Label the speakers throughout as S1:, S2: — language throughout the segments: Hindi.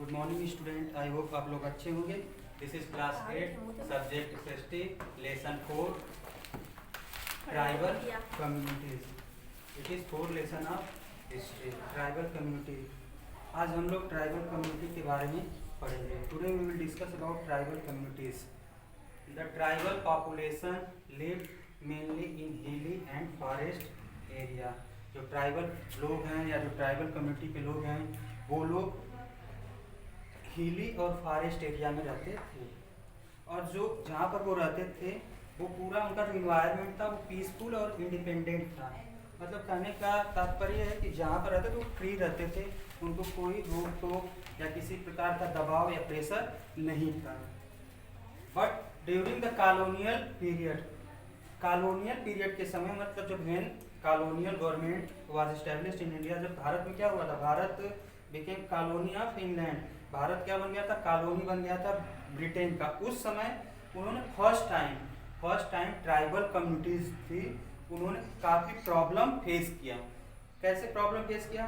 S1: Good morning student, I hope आप लोग अच्छे होंगे। This is class 8 subject history lesson 4 tribal communities. It is 4 lesson of history tribal community. आज हम लोग ट्राइबल कम्युनिटी के बारे में पढ़ेंगे। Today we will discuss about tribal communities. The tribal population live mainly in hilly and forest area. जो ट्राइबल लोग हैं या जो ट्राइबल कम्युनिटी के लोग हैं वो लोग हिली और फॉरेस्ट एरिया में रहते थे। और जो जहाँ पर वो रहते थे वो पूरा उनका जो इन्वायरमेंट था वो पीसफुल और इंडिपेंडेंट था। मतलब कहने का तात्पर्य है कि जहाँ पर रहते थे वो फ्री रहते थे, उनको कोई रोक टोक या किसी प्रकार का दबाव या प्रेशर नहीं था। But during the colonial period के समय, मतलब जब when colonial government was established in India, जब भारत में क्या हुआ था, Bharat became colony of England. Bharat क्या बन गया था, कॉलोनी बन गया था ब्रिटेन का। उस समय उन्होंने फर्स्ट टाइम ट्राइबल कम्युनिटीज थी, उन्होंने काफ़ी प्रॉब्लम फेस किया। कैसे प्रॉब्लम फेस किया?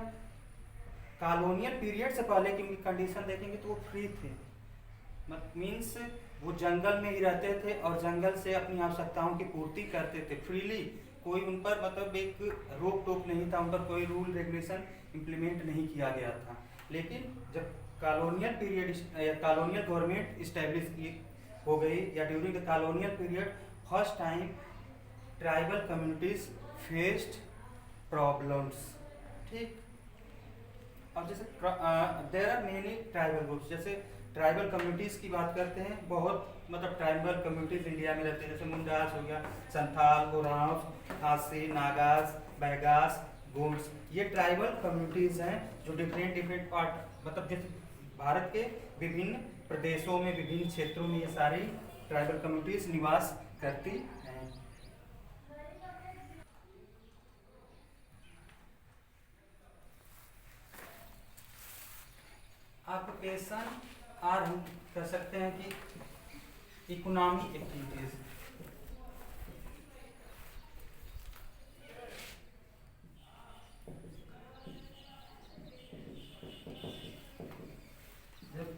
S1: कॉलोनियल पीरियड से पहले की उनकी कंडीशन देखेंगे तो वो फ्री थे, मीन्स वो जंगल में ही रहते थे और जंगल से अपनी आवश्यकताओं की पूर्ति करते थे फ्रीली। कोई उन पर मतलब एक रोक टोक नहीं था, उन पर कोई रूल रेगुलेशन इम्प्लीमेंट नहीं किया गया था। लेकिन जब कॉलोनियल गवर्नमेंट इस्टेब्लिश की हो गई या during the colonial period, first time tribal communities faced problems. ठीक। अब जैसे there are many tribal groups. जैसे ट्राइबल कम्युनिटीज़ की बात करते हैं, बहुत मतलब ट्राइबल कम्युनिटीज़ इंडिया में रहते हैं। जैसे मुंडास हो गया, संथाल, ओरांव, खासी, नागास, बैगास, गोंड्स, ये ट्राइबल कम्युनिटीज़ हैं जो डिफरेंट पार्ट, मतलब जैसे भारत के विभिन्न प्रदेशों में, विभिन्न क्षेत्रों में ये सारी ट्राइबल कम्युनिटीज़ निवास करती हैं। ऑक्यूपेशन और हम कह सकते हैं कि economic activities.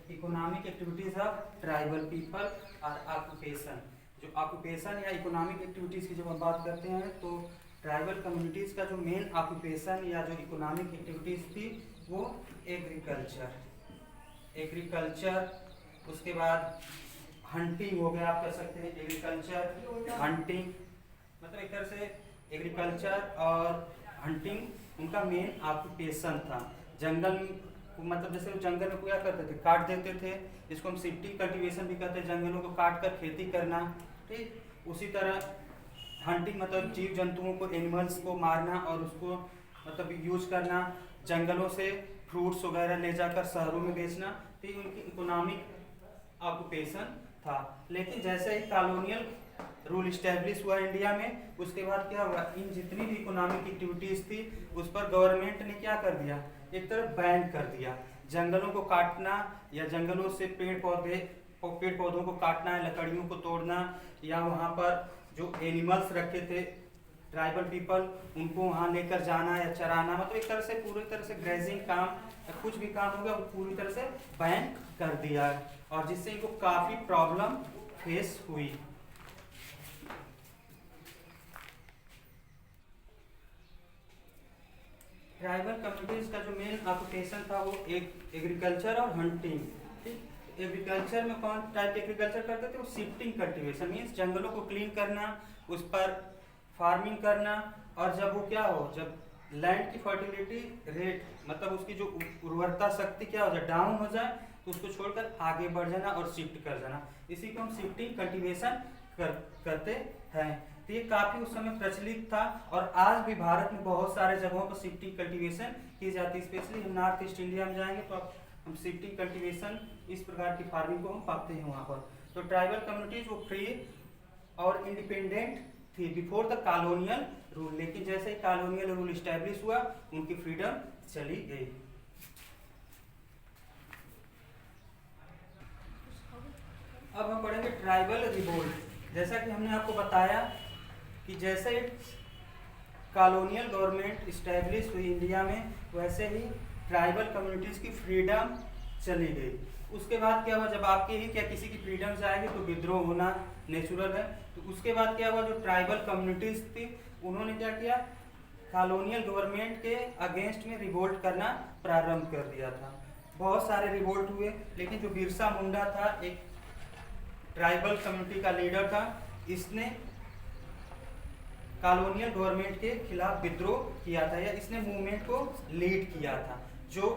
S1: Economic activities of tribal people और ऑक्यूपेशन। जो ऑक्यूपेशन या इकोनॉमिक एक्टिविटीज की जब हम बात करते हैं तो ट्राइबल कम्युनिटीज का जो मेन ऑक्यूपेशन या जो इकोनॉमिक एक्टिविटीज थी वो एग्रीकल्चर, उसके बाद हंटिंग हो गया, आप कह सकते हैं एग्रीकल्चर हंटिंग, मतलब एक तरह से एग्रीकल्चर और हंटिंग उनका मेन ऑक्यूपेशन था। जंगल मतलब जैसे वो जंगल में क्या करते थे, काट देते थे, जिसको हम सिटी कल्टीवेशन भी कहते हैं, जंगलों को काट कर खेती करना। ठीक। उसी तरह हंटिंग मतलब जीव जंतुओं को, एनिमल्स को मारना और उसको मतलब यूज करना, जंगलों से फ्रूट्स वगैरह ले जाकर शहरों में बेचना। तो ये उनकी इकोनॉमिक ऑक्यूपेशन था। लेकिन जैसे ही कॉलोनियल रूल इस्टेब्लिश हुआ इंडिया में, उसके बाद क्या हुआ, इन जितनी भी इकोनॉमिक एक्टिविटीज थी उस पर गवर्नमेंट ने क्या कर दिया, एक तरफ बैन कर दिया। जंगलों को काटना या जंगलों से पेड़ पौधों को काटना, लकड़ियों को तोड़ना, या वहाँ पर जो एनिमल्स रखे थे ट्राइबल पीपल उनको वहाँ लेकर जाना या चराना, मतलब एक तरह से पूरी तरह से ग्रेजिंग काम या कुछ भी काम होगा वो पूरी तरह से बैन कर दिया, और जिससे इनको काफ़ी प्रॉब्लम फेस हुई। ट्राइबल कम्युनिटीज का जो मेन ऑक्यूपेशन था वो एग्रीकल्चर और हंटिंग। ठीक। एग्रीकल्चर में कौन टाइप के एग्रीकल्चर करते थे, वो शिफ्टिंग कल्टीवेशन, मीन्स जंगलों को क्लीन करना, उस पर फार्मिंग करना, और जब वो क्या हो, जब लैंड की फर्टिलिटी रेट मतलब उसकी जो उर्वरता शक्ति क्या हो जाए, डाउन हो जाए, तो उसको छोड़कर आगे बढ़ जाना और शिफ्ट कर जाना, इसी को हम शिफ्टिंग कल्टीवेशन करते हैं। तो ये काफ़ी उस समय प्रचलित था और आज भी भारत में बहुत सारे जगहों पर शिफ्टिंग कल्टीवेशन की जाती है। स्पेशली हम नॉर्थ ईस्ट इंडिया में जाएंगे तो हम शिफ्टिंग कल्टीवेशन इस प्रकार की फार्मिंग को हम पाते हैं वहाँ पर। तो ट्राइबल कम्युनिटीज वो फ्री और इंडिपेंडेंट थी बिफोर द कॉलोनियल रूल, लेकिन जैसे ही कॉलोनियल रूल इस्टेब्लिश हुआ उनकी फ्रीडम चली गई। अब हम पढ़ेंगे ट्राइबल रिवोल्ट। जैसा कि हमने आपको बताया कि जैसे कॉलोनियल गवर्नमेंट इस्टेब्लिश हुई इंडिया में, वैसे ही ट्राइबल कम्युनिटीज़ की फ्रीडम चली गई। उसके बाद क्या हुआ, जब आपके ही क्या किसी की फ्रीडम जाएगी तो विद्रोह होना नेचुरल है। तो उसके बाद क्या हुआ, जो ट्राइबल कम्युनिटीज थी उन्होंने क्या किया, कॉलोनियल गवर्नमेंट के अगेंस्ट में रिवोल्ट करना प्रारंभ कर दिया था। बहुत सारे रिवोल्ट हुए, लेकिन जो बिरसा मुंडा था एक ट्राइबल कम्युनिटी का लीडर था, इसने कॉलोनियल गवर्नमेंट के खिलाफ विद्रोह किया था, या इसने मूवमेंट को लीड किया था। जो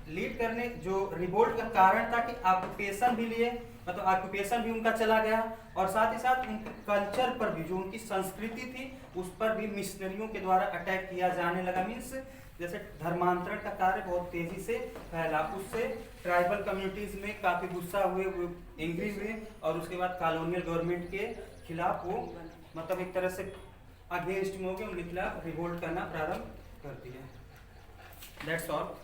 S1: लीड करने, जो रिवोल्ट का कारण था कि ऑक्यूपेशन भी लिए, मतलब ऑक्यूपेशन भी उनका चला गया, और साथ ही साथ उनके कल्चर पर भी, जो उनकी संस्कृति थी उस पर भी मिशनरियों के द्वारा अटैक किया जाने लगा। मीन्स जैसे धर्मांतरण का कार्य बहुत तेजी से फैला, उससे ट्राइबल कम्युनिटीज में काफी गुस्सा हुए, वो एंग्री हुए, और उसके बाद कॉलोनियल गवर्नमेंट के खिलाफ वो मतलब एक तरह से अगेंस्ट में हो गए, उनके खिलाफ रिवोल्ट करना प्रारंभ कर दिया। That's all.